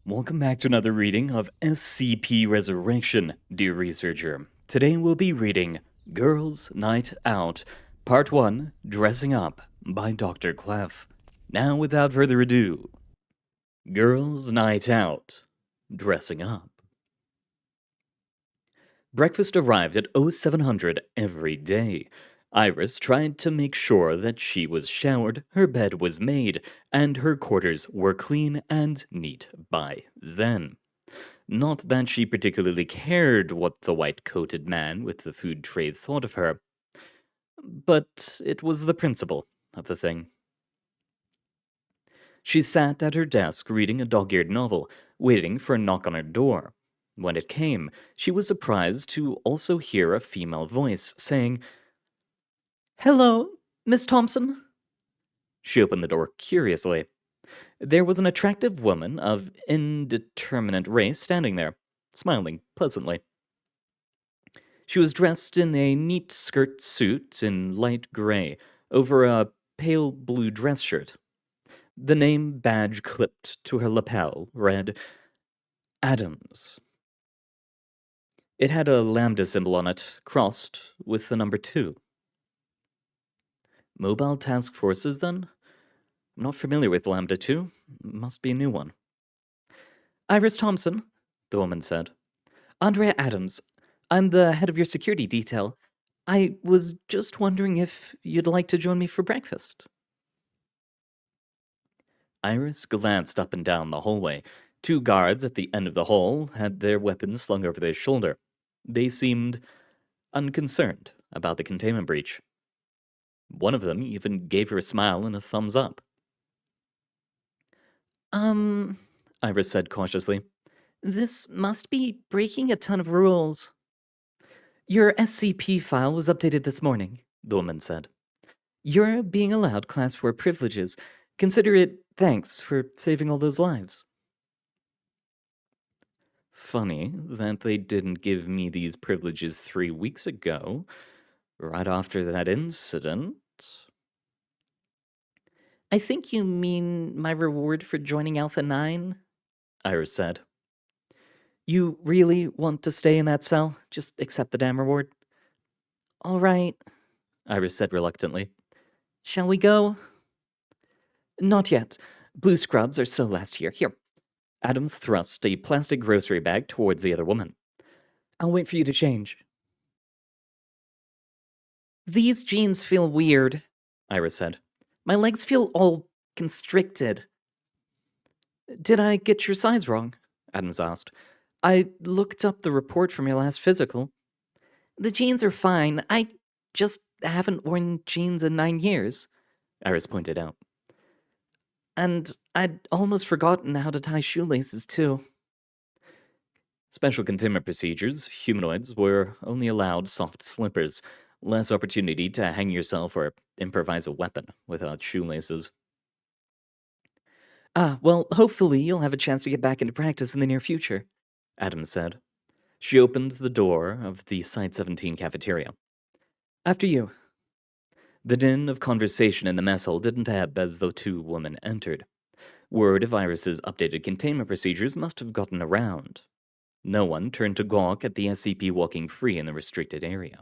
Welcome back to another reading of SCP Resurrection, dear researcher. Today we'll be reading Girls' Night Out, Part 1, Dressing Up, by Dr. Clef. Now, without further ado, Girls' Night Out, Dressing Up. Breakfast arrived at 0700 every day. Iris tried to make sure that she was showered, her bed was made, and her quarters were clean and neat by then. Not that she particularly cared what the white-coated man with the food trays thought of her, but it was the principle of the thing. She sat at her desk reading a dog-eared novel, waiting for a knock on her door. When it came, she was surprised to also hear a female voice saying, "Hello, Miss Thompson?" She opened the door curiously. There was an attractive woman of indeterminate race standing there, smiling pleasantly. She was dressed in a neat skirt suit in light gray over a pale blue dress shirt. The name badge clipped to her lapel read Adams. It had a lambda symbol on it, crossed with the number 2. Mobile task forces, then? I'm not familiar with Lambda 2. Must be a new one. Iris Thompson, the woman said. Andrea Adams. I'm the head of your security detail. I was just wondering if you'd like to join me for breakfast. Iris glanced up and down the hallway. 2 guards at the end of the hall had their weapons slung over their shoulder. They seemed unconcerned about the containment breach. One of them even gave her a smile and a thumbs up. Iris said cautiously. This must be breaking a ton of rules. Your SCP file was updated this morning, the woman said. You're being allowed Class 4 privileges. Consider it thanks for saving all those lives. Funny that they didn't give me these privileges 3 weeks ago, right after that incident. I think you mean my reward for joining Alpha 9? Iris said. You really want to stay in that cell? Just accept the damn reward. All right, Iris said reluctantly. Shall we go? Not yet. Blue scrubs are so last year. Here. Adams thrust a plastic grocery bag towards the other woman. I'll wait for you to change. These jeans feel weird, Iris said. My legs feel all constricted. Did I get your size wrong? Adams asked. I looked up the report from your last physical. The jeans are fine. I just haven't worn jeans in 9 years, Iris pointed out. And I'd almost forgotten how to tie shoelaces, too. Special containment procedures, humanoids were only allowed soft slippers, less opportunity to hang yourself or improvise a weapon without shoelaces. Well, hopefully you'll have a chance to get back into practice in the near future, Adams said. She opened the door of the Site 17 cafeteria. After you. The din of conversation in the mess hall didn't ebb as the 2 women entered. Word of Iris's updated containment procedures must have gotten around. No one turned to gawk at the SCP walking free in the restricted area.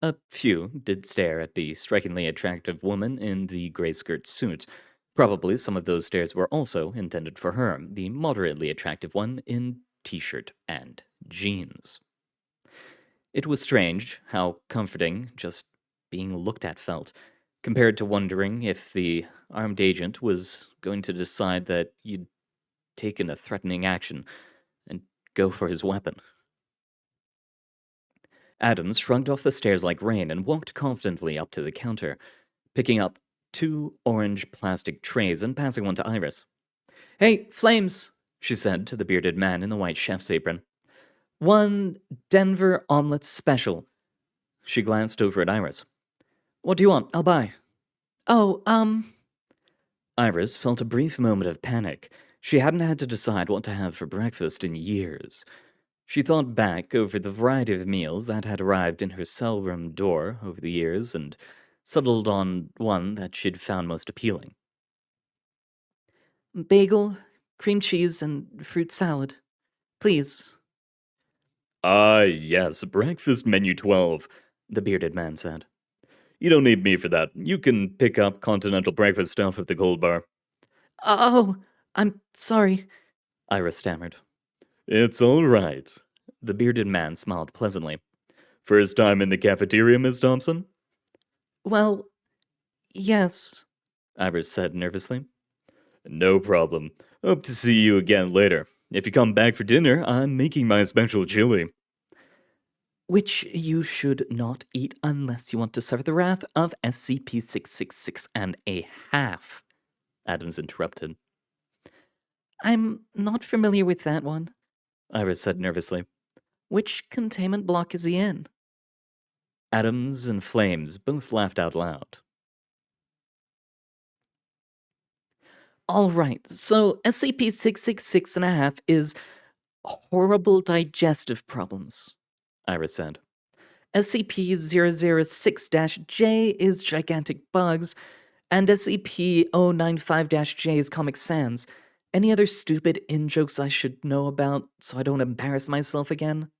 A few did stare at the strikingly attractive woman in the gray skirt suit. Probably some of those stares were also intended for her, the moderately attractive one in t-shirt and jeans. It was strange how comforting just being looked at felt, compared to wondering if the armed agent was going to decide that you'd taken a threatening action and go for his weapon. Adams shrugged off the stairs like rain and walked confidently up to the counter, picking up 2 orange plastic trays and passing one to Iris. Hey, Flames, she said to the bearded man in the white chef's apron. 1 Denver omelet special. She glanced over at Iris. What do you want? I'll buy. Oh, Iris felt a brief moment of panic. She hadn't had to decide what to have for breakfast in years. She thought back over the variety of meals that had arrived in her cell room door over the years and settled on one that she'd found most appealing. bagel, cream cheese, and fruit salad. Please. Ah, yes, breakfast menu 12, the bearded man said. You don't need me for that. You can pick up continental breakfast stuff at the cold bar. Oh, I'm sorry, Iris stammered. It's all right. The bearded man smiled pleasantly. First time in the cafeteria, Miss Thompson? Well, yes, Iris said nervously. No problem. Hope to see you again later. If you come back for dinner, I'm making my special chili. which you should not eat unless you want to suffer the wrath of SCP-666 and a half, Adams interrupted. I'm not familiar with that one. Iris said nervously. Which containment block is he in? Adams and Flames both laughed out loud. All right, so SCP-666 and a half is horrible digestive problems, Iris said. SCP-006-J is gigantic bugs, and SCP-095-J is Comic Sans. Any other stupid in-jokes I should know about so I don't embarrass myself again?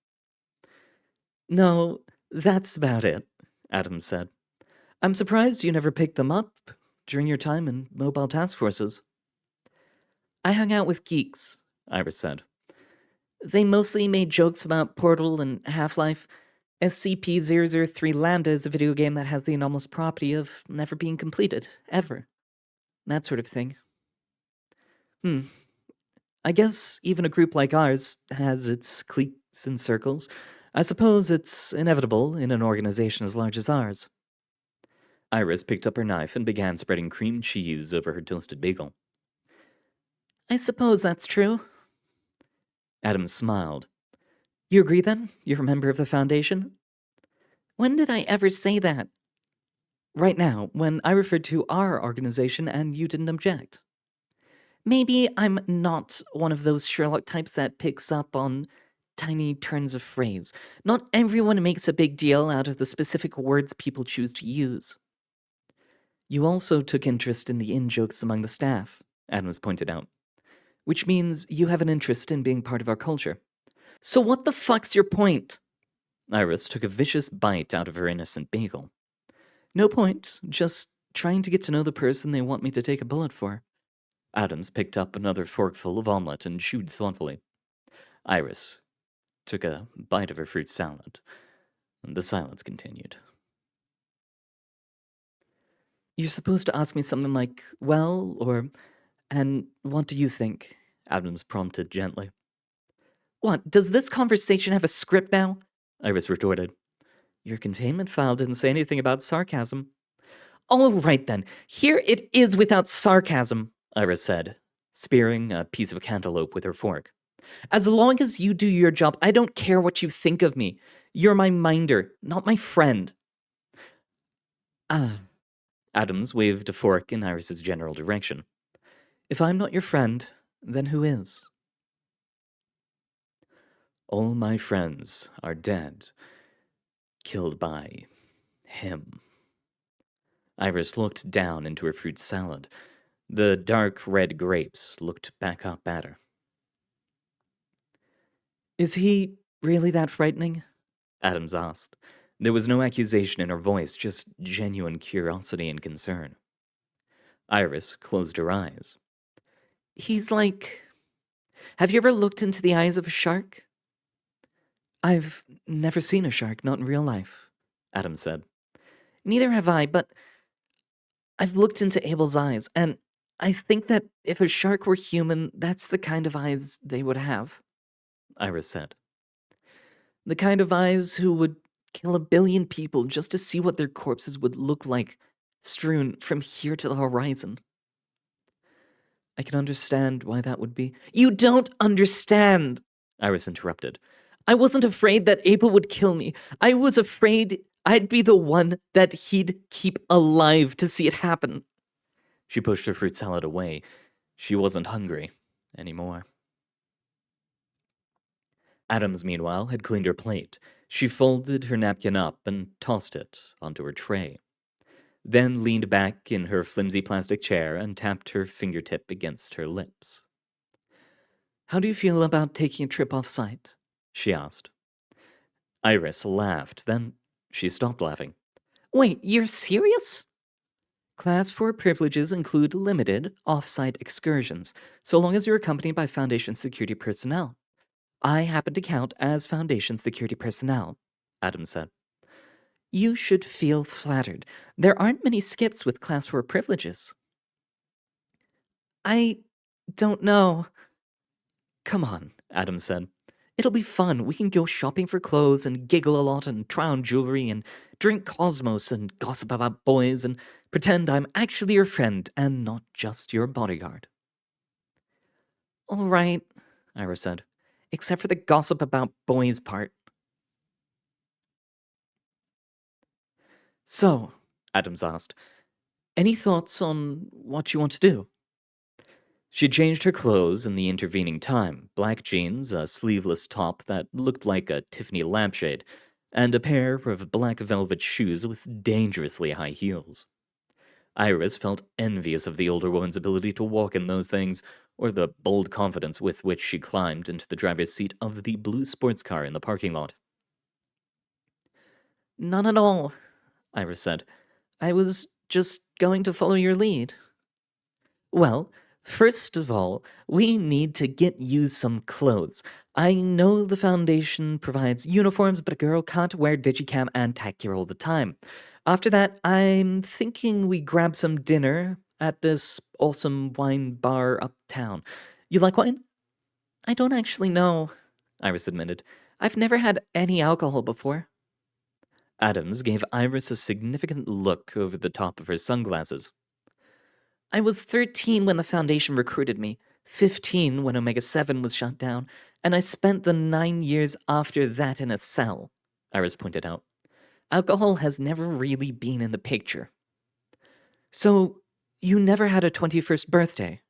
No, that's about it, Adams said. I'm surprised you never picked them up during your time in mobile task forces. I hung out with geeks, Iris said. They mostly made jokes about Portal and Half-Life. SCP-003 Lambda is a video game that has the anomalous property of never being completed, ever. That sort of thing. I guess even a group like ours has its cliques and circles. I suppose it's inevitable in an organization as large as ours. Iris picked up her knife and began spreading cream cheese over her toasted bagel. I suppose that's true. Adams smiled. You agree then? You're a member of the Foundation? When did I ever say that? Right now, when I referred to our organization and you didn't object. Maybe I'm not one of those Sherlock types that picks up on tiny turns of phrase. Not everyone makes a big deal out of the specific words people choose to use. You also took interest in the in-jokes among the staff, Adams pointed out. Which means you have an interest in being part of our culture. So what the fuck's your point? Iris took a vicious bite out of her innocent bagel. No point, just trying to get to know the person they want me to take a bullet for. Adams picked up another forkful of omelet and chewed thoughtfully. Iris took a bite of her fruit salad. The silence continued. You're supposed to ask me something like, well, or, and what do you think? Adams prompted gently. What, does this conversation have a script now? Iris retorted. Your containment file didn't say anything about sarcasm. All right then, here it is without sarcasm, Iris said, spearing a piece of cantaloupe with her fork. As long as you do your job, I don't care what you think of me. You're my minder, not my friend. Adams waved a fork in Iris's general direction. If I'm not your friend, then who is? All my friends are dead. Killed by him. Iris looked down into her fruit salad. The dark red grapes looked back up at her. Is he really that frightening? Adams asked. There was no accusation in her voice, just genuine curiosity and concern. Iris closed her eyes. He's like... Have you ever looked into the eyes of a shark? I've never seen a shark, not in real life, Adams said. Neither have I, but I've looked into Abel's eyes, and I think that if a shark were human, that's the kind of eyes they would have, Iris said. The kind of eyes who would kill 1 billion people just to see what their corpses would look like, strewn from here to the horizon. I can understand why that would be. You don't understand, Iris interrupted. I wasn't afraid that Abel would kill me. I was afraid I'd be the one that he'd keep alive to see it happen. She pushed her fruit salad away. She wasn't hungry anymore. Adams, meanwhile, had cleaned her plate. She folded her napkin up and tossed it onto her tray. then leaned back in her flimsy plastic chair and tapped her fingertip against her lips. "How do you feel about taking a trip off-site?" she asked. Iris laughed, then she stopped laughing. Wait, you're serious? Class 4 privileges include limited, off-site excursions, so long as you're accompanied by Foundation security personnel. I happen to count as Foundation security personnel, Adams said. You should feel flattered. There aren't many skips with Class 4 privileges. I don't know. Come on, Adams said. It'll be fun. We can go shopping for clothes and giggle a lot and try on jewelry and drink Cosmos and gossip about boys and pretend I'm actually your friend and not just your bodyguard. All right, Iris said, except for the gossip about boys part. So, Adams asked, any thoughts on what you want to do? She changed her clothes in the intervening time, black jeans, a sleeveless top that looked like a Tiffany lampshade, and a pair of black velvet shoes with dangerously high heels. Iris felt envious of the older woman's ability to walk in those things, or the bold confidence with which she climbed into the driver's seat of the blue sports car in the parking lot. None at all, Iris said. I was just going to follow your lead. Well, first of all, we need to get you some clothes. I know the Foundation provides uniforms, but a girl can't wear digicam and tech gear all the time. After that, I'm thinking we grab some dinner at this awesome wine bar uptown. You like wine? I don't actually know, Iris admitted. I've never had any alcohol before. Adams gave Iris a significant look over the top of her sunglasses. I was 13 when the Foundation recruited me, 15 when Omega 7 was shut down, and I spent the 9 years after that in a cell, Iris pointed out. Alcohol has never really been in the picture. So, you never had a 21st birthday?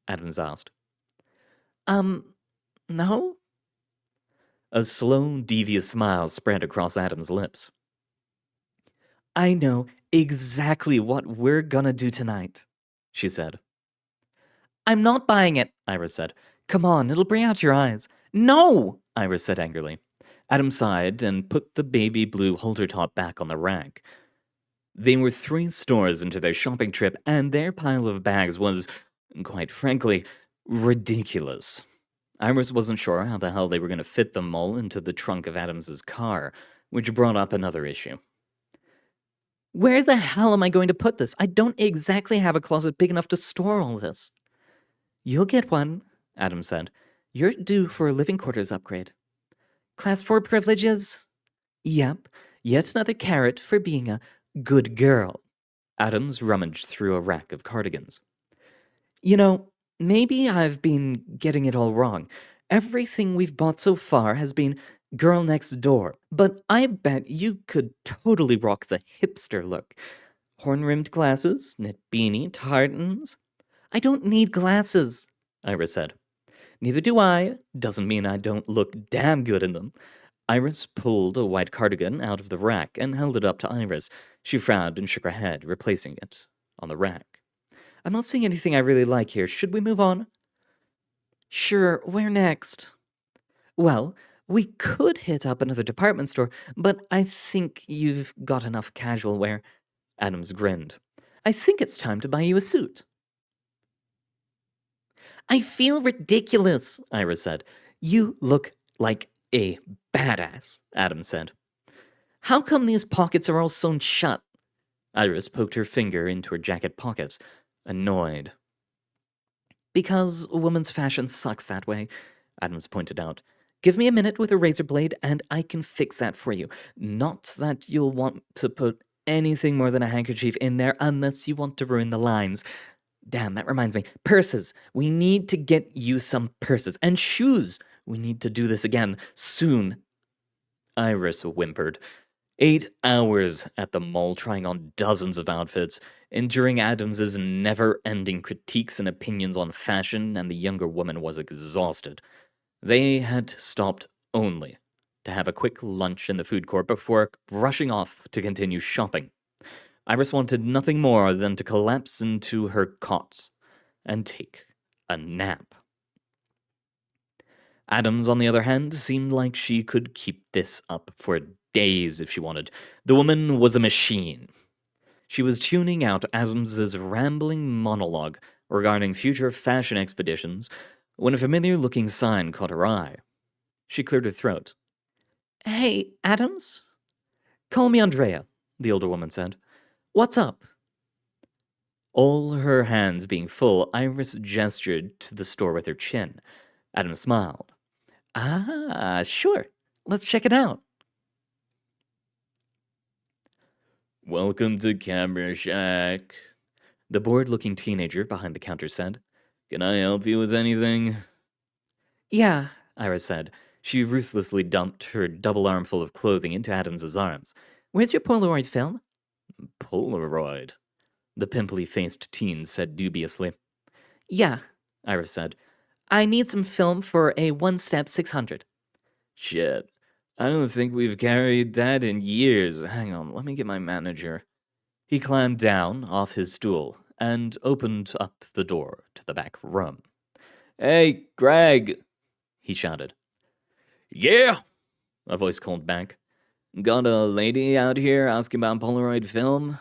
Adams asked. No? A slow, devious smile spread across Adam's lips. I know exactly what we're gonna do tonight, she said. I'm not buying it, Iris said. Come on, it'll bring out your eyes. No, Iris said angrily. Adam sighed and put the baby blue halter top back on the rack. They were 3 stores into their shopping trip, and their pile of bags was, quite frankly, ridiculous. Iris wasn't sure how the hell they were going to fit them all into the trunk of Adams's car, which brought up another issue. Where the hell am I going to put this? I don't exactly have a closet big enough to store all this. You'll get one, Adam said. You're due for a living quarters upgrade. Class 4 privileges? Yep, yet another carrot for being a good girl. Adams rummaged through a rack of cardigans. You know, maybe I've been getting it all wrong. Everything we've bought so far has been girl next door, but I bet you could totally rock the hipster look. Horn-rimmed glasses, knit beanie, tartans. I don't need glasses, Iris said. Neither do I. Doesn't mean I don't look damn good in them. Iris pulled a white cardigan out of the rack and held it up to Iris. She frowned and shook her head, replacing it on the rack. I'm not seeing anything I really like here. Should we move on? Sure, where next? Well, we could hit up another department store, but I think you've got enough casual wear. Adams grinned. I think it's time to buy you a suit. I feel ridiculous, Iris said. You look like a badass, Adams said. How come these pockets are all sewn shut? Iris poked her finger into her jacket pocket, annoyed. Because women's fashion sucks that way, Adams pointed out. Give me a minute with a razor blade and I can fix that for you. Not that you'll want to put anything more than a handkerchief in there unless you want to ruin the lines. Damn, that reminds me. Purses. We need to get you some purses. And shoes. We need to do this again soon. Iris whimpered. 8 hours at the mall trying on dozens of outfits, enduring Adams's never-ending critiques and opinions on fashion, and the younger woman was exhausted. They had stopped only to have a quick lunch in the food court before rushing off to continue shopping. Iris wanted nothing more than to collapse into her cot and take a nap. Adams, on the other hand, seemed like she could keep this up for days if she wanted. The woman was a machine. She was tuning out Adams's rambling monologue regarding future fashion expeditions when a familiar-looking sign caught her eye. She cleared her throat. "Hey, Adams?" "Call me Andrea," the older woman said. "What's up?" All her hands being full, Iris gestured to the store with her chin. Adams smiled. "Ah, sure. Let's check it out." "Welcome to Camera Shack," the bored-looking teenager behind the counter said. "Can I help you with anything?" "Yeah," Iris said. She ruthlessly dumped her double armful of clothing into Adams's arms. "Where's your Polaroid film?" "Polaroid?" the pimply-faced teen said dubiously. "Yeah," Iris said. "I need some film for a one-step 600. "Shit. I don't think we've carried that in years. Hang on, let me get my manager." He climbed down off his stool and opened up the door to the back room. "Hey, Greg!" he shouted. "Yeah!" a voice called back. "Got a lady out here asking about Polaroid film?"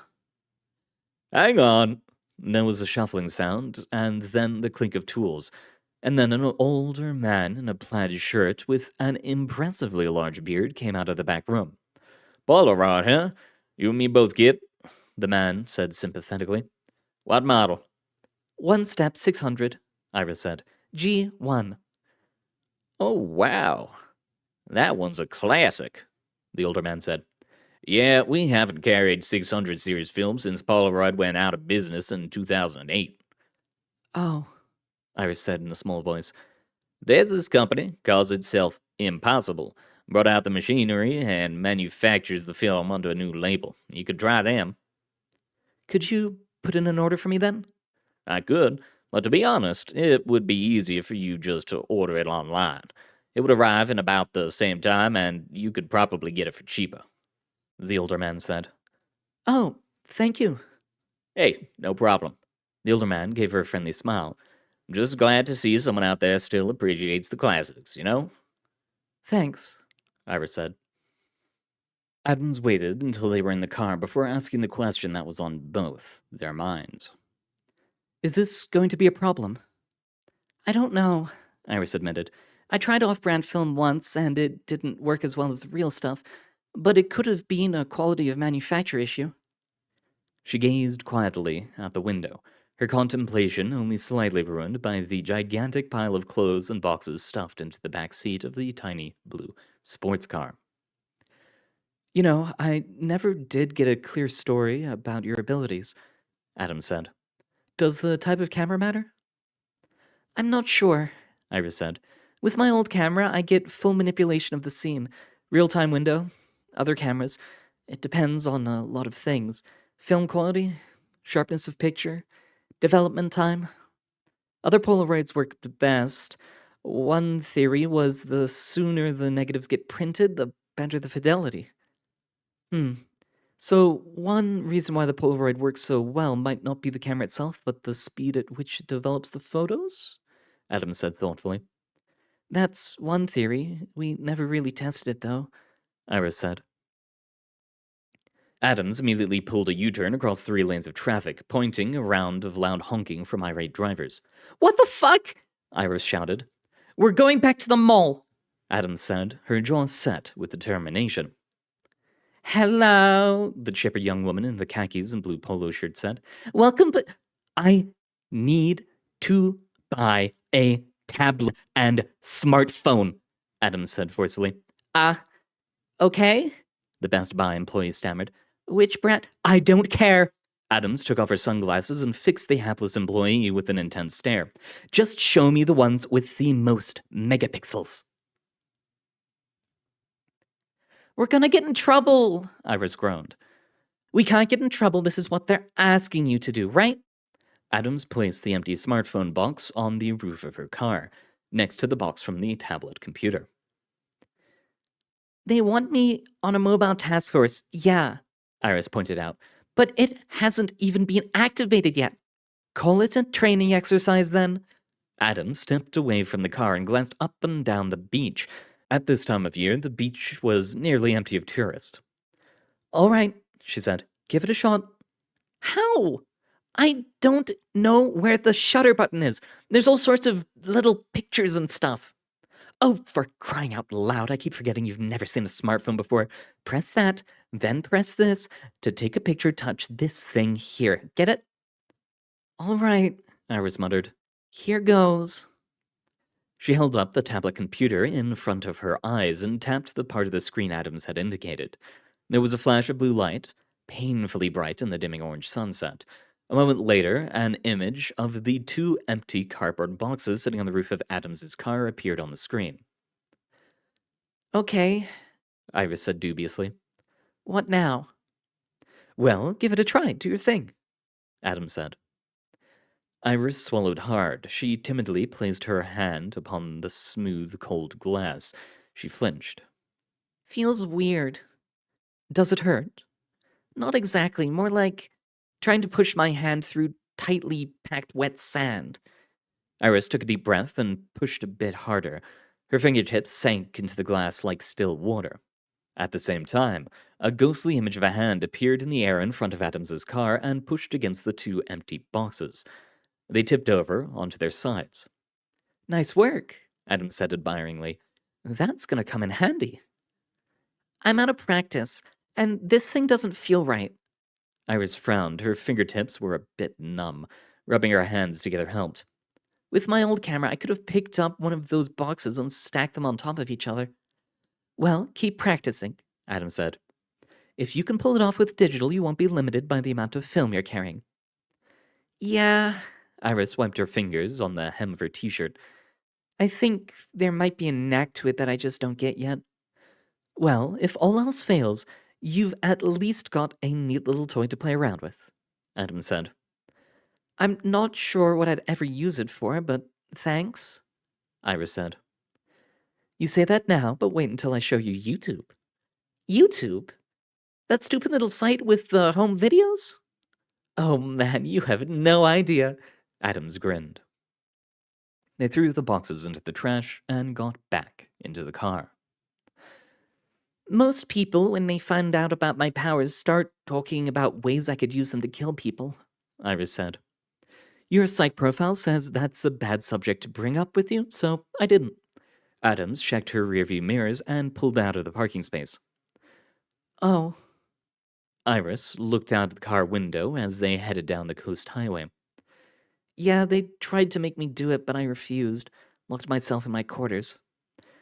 "Hang on." There was a shuffling sound, and then the clink of tools, and then an older man in a plaid shirt with an impressively large beard came out of the back room. "Polaroid, huh? You and me both get," the man said sympathetically. "What model?" "One step 600, Iris said. G1. "Oh, wow. That one's a classic," the older man said. "Yeah, we haven't carried 600 series film since Polaroid went out of business in 2008. "Oh," Iris said in a small voice. "There's this company, calls itself Impossible, brought out the machinery and manufactures the film under a new label. You could try them." "Could you put in an order for me then?" "I could, but to be honest, it would be easier for you just to order it online. It would arrive in about the same time, and you could probably get it for cheaper," the older man said. "Oh, thank you." "Hey, no problem." The older man gave her a friendly smile. "I'm just glad to see someone out there still appreciates the classics, you know?" "Thanks," Iris said. Adams waited until they were in the car before asking the question that was on both their minds. "Is this going to be a problem?" "I don't know," Iris admitted. "I tried off-brand film once, and it didn't work as well as the real stuff, but it could have been a quality of manufacture issue." She gazed quietly out the window, her contemplation only slightly ruined by the gigantic pile of clothes and boxes stuffed into the back seat of the tiny blue sports car. "You know, I never did get a clear story about your abilities," Adams said. "Does the type of camera matter?" "I'm not sure," Iris said. "With my old camera, I get full manipulation of the scene. Real-time window, other cameras. It depends on a lot of things. Film quality, sharpness of picture, development time. Other Polaroids work the best. One theory was the sooner the negatives get printed, the better the fidelity." So, one reason why the Polaroid works so well might not be the camera itself, but the speed at which it develops the photos? Adams said thoughtfully. "That's one theory. We never really tested it, though," Iris said. Adams immediately pulled a U-turn across 3 lanes of traffic, pointing a round of loud honking from irate drivers. "What the fuck?" Iris shouted. "We're going back to the mall," Adams said, her jaw set with determination. "Hello," the chipper young woman in the khakis and blue polo shirt said. "Welcome, but I need to buy a tablet and smartphone," Adams said forcefully. Okay," the Best Buy employee stammered. "Which brand?" "I don't care." Adams took off her sunglasses and fixed the hapless employee with an intense stare. "Just show me the ones with the most megapixels." "We're gonna get in trouble," Iris groaned. "We can't get in trouble. This is what they're asking you to do, right?" Adams placed the empty smartphone box on the roof of her car, next to the box from the tablet computer. "They want me on a mobile task force, yeah," Iris pointed out. But it hasn't even been activated yet. Call it a training exercise then. Adam stepped away from the car and glanced up and down the beach. At this time of year, the beach was nearly empty of tourists. All right, she said. Give it a shot. How? I don't know where the shutter button is. There's all sorts of little pictures and stuff. Oh, for crying out loud, I keep forgetting you've never seen a smartphone before. Press that, then press this. To take a picture, touch this thing here. Get it? All right, Iris muttered. Here goes. She held up the tablet computer in front of her eyes and tapped the part of the screen Adams had indicated. There was a flash of blue light, painfully bright in the dimming orange sunset. A moment later, an image of the two empty cardboard boxes sitting on the roof of Adams's car appeared on the screen. Okay, Iris said dubiously. What now? Well, give it a try. Do your thing, Adam said. Iris swallowed hard. She timidly placed her hand upon the smooth, cold glass. She flinched. Feels weird. Does it hurt? Not exactly. More like trying to push my hand through tightly packed wet sand. Iris took a deep breath and pushed a bit harder. Her fingertips sank into the glass like still water. At the same time, a ghostly image of a hand appeared in the air in front of Adams's car and pushed against the two empty boxes. They tipped over onto their sides. Nice work, Adams said admiringly. That's gonna come in handy. I'm out of practice, and this thing doesn't feel right. Iris frowned. Her fingertips were a bit numb. Rubbing her hands together helped. With my old camera, I could have picked up one of those boxes and stacked them on top of each other. Well, keep practicing, Adam said. If you can pull it off with digital, you won't be limited by the amount of film you're carrying. Yeah, Iris wiped her fingers on the hem of her t-shirt. I think there might be a knack to it that I just don't get yet. Well, if all else fails, you've at least got a neat little toy to play around with, Adam said. I'm not sure what I'd ever use it for, but thanks, Iris said. You say that now, but wait until I show you YouTube. YouTube? That stupid little site with the home videos? Oh man, you have no idea. Adams grinned. They threw the boxes into the trash and got back into the car. Most people, when they find out about my powers, start talking about ways I could use them to kill people, Iris said. Your psych profile says that's a bad subject to bring up with you, so I didn't. Adams checked her rearview mirrors and pulled out of the parking space. Oh. Iris looked out the car window as they headed down the coast highway. Yeah, they tried to make me do it, but I refused. Locked myself in my quarters.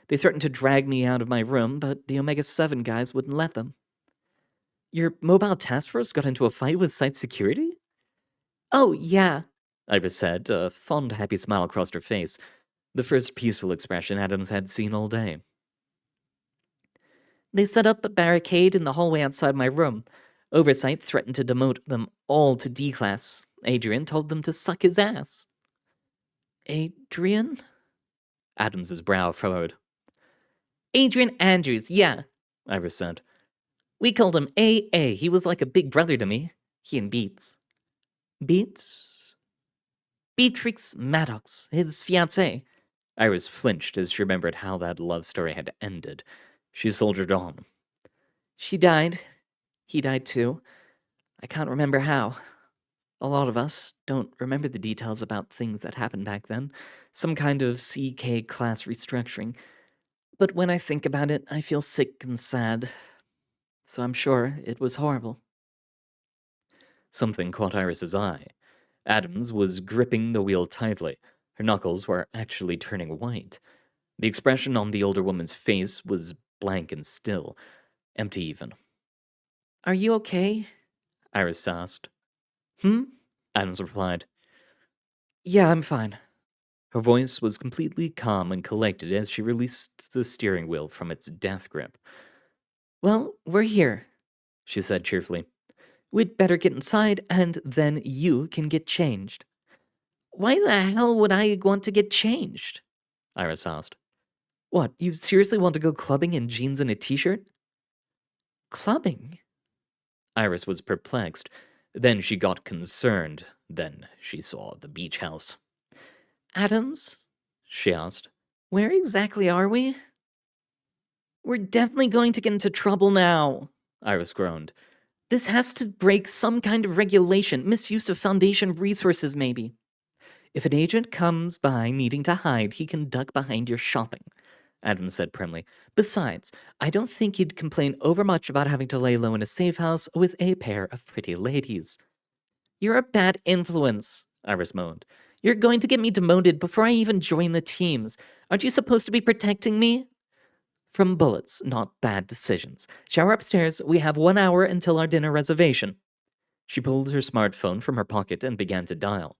They threatened to drag me out of my room, but the Omega-7 guys wouldn't let them. Your mobile task force got into a fight with site security? Oh, yeah, Iris said, a fond, happy smile crossed her face, the first peaceful expression Adams had seen all day. They set up a barricade in the hallway outside my room. Oversight threatened to demote them all to D-class. Adrian told them to suck his ass. Adrian? Adams's brow furrowed. Adrian Andrews, yeah, Iris said. We called him AA. He was like a big brother to me. He and Beats. Beats? Beatrix Maddox, his fiancée. Iris flinched as she remembered how that love story had ended. She soldiered on. She died. He died too. I can't remember how. A lot of us don't remember the details about things that happened back then. Some kind of CK class restructuring. But when I think about it, I feel sick and sad. So I'm sure it was horrible. Something caught Iris's eye. Adams was gripping the wheel tightly. Her knuckles were actually turning white. The expression on the older woman's face was blank and still, empty even. Are you okay? Iris asked. Adams replied. Yeah, I'm fine. Her voice was completely calm and collected as she released the steering wheel from its death grip. Well, we're here, she said cheerfully. We'd better get inside, and then you can get changed. Why the hell would I want to get changed? Iris asked. What, you seriously want to go clubbing in jeans and a t-shirt? Clubbing? Iris was perplexed. Then she got concerned. Then she saw the beach house. Adams? She asked. Where exactly are we? We're definitely going to get into trouble now, Iris groaned. This has to break some kind of regulation, misuse of Foundation resources, maybe. If an agent comes by needing to hide, he can duck behind your shopping, Adams said primly. Besides, I don't think he'd complain overmuch about having to lay low in a safe house with a pair of pretty ladies. You're a bad influence, Iris moaned. You're going to get me demoted before I even join the teams. Aren't you supposed to be protecting me? From bullets, not bad decisions. Shower upstairs. We have 1 hour until our dinner reservation. She pulled her smartphone from her pocket and began to dial.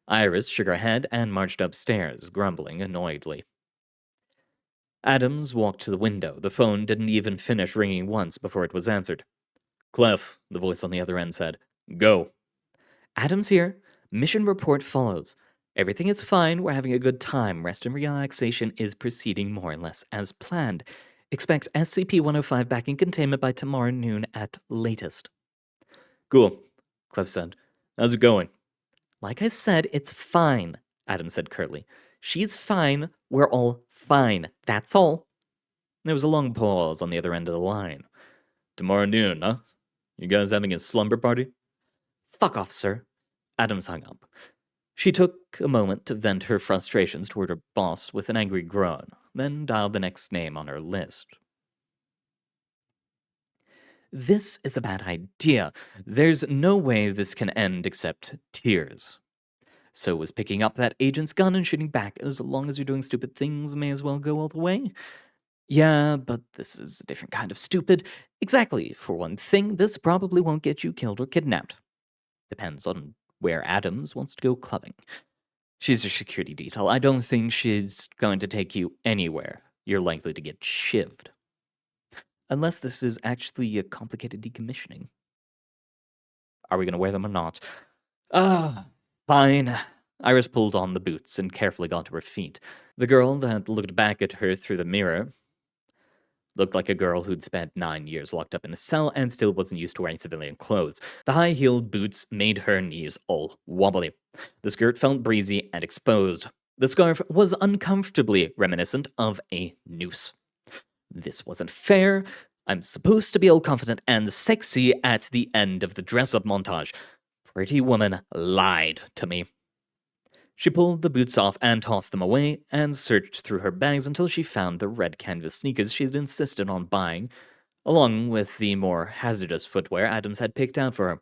Iris shook her head and marched upstairs, grumbling annoyedly. Adams walked to the window. The phone didn't even finish ringing once before it was answered. Clef, the voice on the other end said. Go. Adams here. Mission report follows. Everything is fine. We're having a good time. Rest and relaxation is proceeding more or less as planned. Expect SCP-105 back in containment by tomorrow noon at latest. Cool, Clef said. How's it going? Like I said, it's fine, Adams said curtly. She's fine. We're all fine. That's all. There was a long pause on the other end of the line. Tomorrow noon, huh? You guys having a slumber party? Fuck off, sir. Adams hung up. She took a moment to vent her frustrations toward her boss with an angry groan, then dialed the next name on her list. This is a bad idea. There's no way this can end except tears. So was picking up that agent's gun and shooting back. As long as you're doing stupid things, may as well go all the way. Yeah, but this is a different kind of stupid. Exactly. For one thing, this probably won't get you killed or kidnapped. Depends on where Adams wants to go clubbing. She's a security detail. I don't think she's going to take you anywhere. You're likely to get shivved. Unless this is actually a complicated decommissioning. Are we going to wear them or not? Fine. Iris pulled on the boots and carefully got to her feet. The girl that looked back at her through the mirror looked like a girl who'd spent 9 years locked up in a cell and still wasn't used to wearing civilian clothes. The high-heeled boots made her knees all wobbly. The skirt felt breezy and exposed. The scarf was uncomfortably reminiscent of a noose. This wasn't fair. I'm supposed to be all confident and sexy at the end of the dress-up montage. Pretty woman lied to me. She pulled the boots off and tossed them away, and searched through her bags until she found the red canvas sneakers she'd insisted on buying, along with the more hazardous footwear Adams had picked out for her.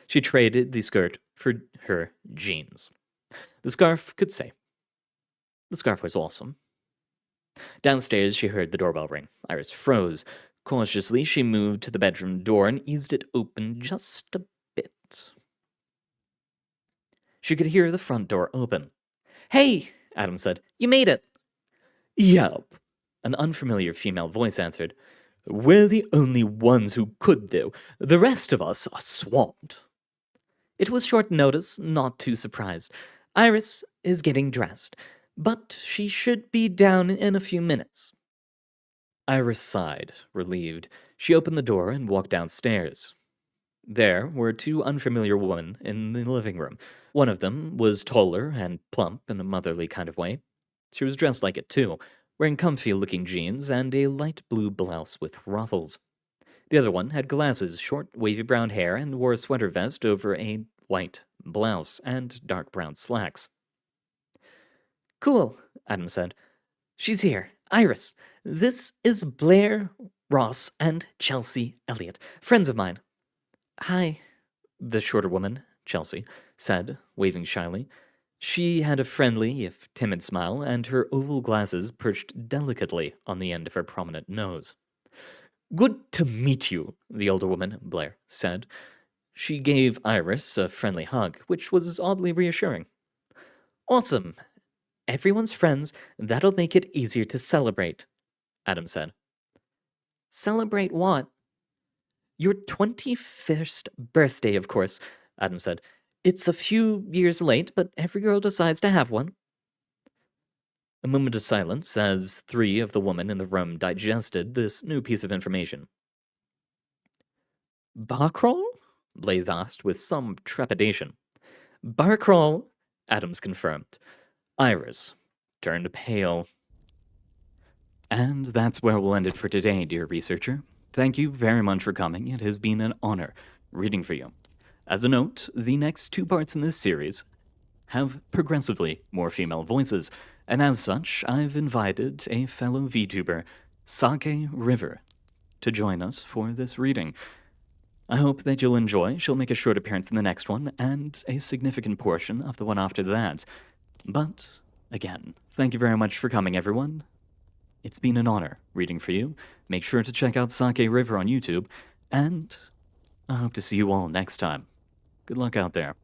She traded the skirt for her jeans. The scarf could say. The scarf was awesome. Downstairs, she heard the doorbell ring. Iris froze. Cautiously, she moved to the bedroom door and eased it open just a bit. She could hear the front door open. Hey, Adams said. You made it. Yup, an unfamiliar female voice answered. We're the only ones who could, though. The rest of us are swamped. It was short notice, not too surprised. Iris is getting dressed, but she should be down in a few minutes. Iris sighed, relieved. She opened the door and walked downstairs. There were two unfamiliar women in the living room. One of them was taller and plump in a motherly kind of way. She was dressed like it, too, wearing comfy-looking jeans and a light blue blouse with ruffles. The other one had glasses, short, wavy brown hair, and wore a sweater vest over a white blouse and dark brown slacks. Cool, Adam said. She's here. Iris. This is Blair, Ross, and Chelsea Elliott, friends of mine. Hi, the shorter woman, Chelsea, said, waving shyly. She had a friendly, if timid smile, and her oval glasses perched delicately on the end of her prominent nose. Good to meet you, the older woman, Blair, said. She gave Iris a friendly hug, which was oddly reassuring. Awesome. Everyone's friends. That'll make it easier to celebrate, Adam said. Celebrate what? Your 21st birthday, of course, Adam said. It's a few years late, but every girl decides to have one. A moment of silence as three of the women in the room digested this new piece of information. Barcrawl? Blaze asked with some trepidation. Barcrawl, Adams confirmed. Iris turned pale. And that's where we'll end it for today, dear researcher. Thank you very much for coming. It has been an honor reading for you. As a note, the next 2 parts in this series have progressively more female voices, and as such, I've invited a fellow VTuber, Sake River, to join us for this reading. I hope that you'll enjoy. She'll make a short appearance in the next one, and a significant portion of the one after that. But, again, thank you very much for coming, everyone. It's been an honor reading for you. Make sure to check out Sake River on YouTube, and I hope to see you all next time. Good luck out there.